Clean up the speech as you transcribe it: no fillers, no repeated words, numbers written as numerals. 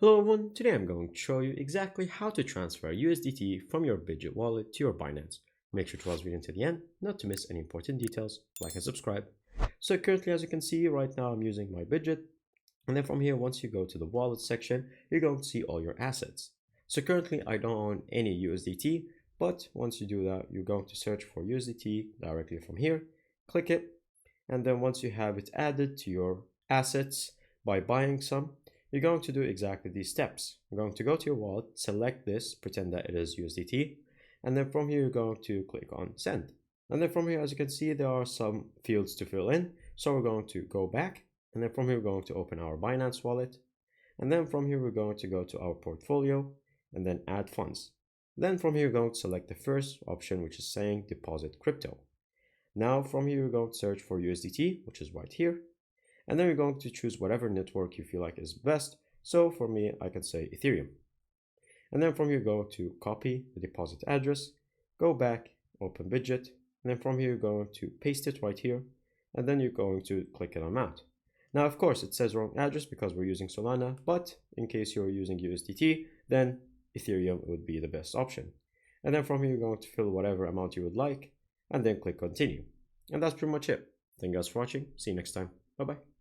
Hello everyone, today I'm going to show you exactly how to transfer USDT from your Bitget wallet to your Binance. Make sure to watch the video until the end, not to miss any important details, like and subscribe. So currently, as you can see right now, I'm using my Bitget, and then from here, once you go to the wallet section, you're going to see all your assets. So currently I don't own any USDT, but once you do that, you're going to search for USDT directly from here, click it, and then once you have it added to your assets by buying some, you're going to do exactly these steps. You're going to go to your wallet, select this, pretend that it is USDT, and then from here you're going to click on send. And then from here, as you can see, there are some fields to fill in. So we're going to go back, and then from here we're going to open our Binance wallet. And then from here we're going to go to our portfolio and then add funds. Then from here we're going to select the first option, which is saying deposit crypto. Now from here we're going to search for USDT, which is right here. And then we're going to choose whatever network you feel like is best. So for me, I can say Ethereum. And then from here, go to copy the deposit address, go back, open Bitget, and then from here, you're going to paste it right here, and then you're going to click an amount. Now, of course, it says wrong address because we're using Solana, but in case you're using USDT, then Ethereum would be the best option. And then from here, you're going to fill whatever amount you would like, and then click continue. And that's pretty much it. Thank you guys for watching. See you next time. Bye-bye.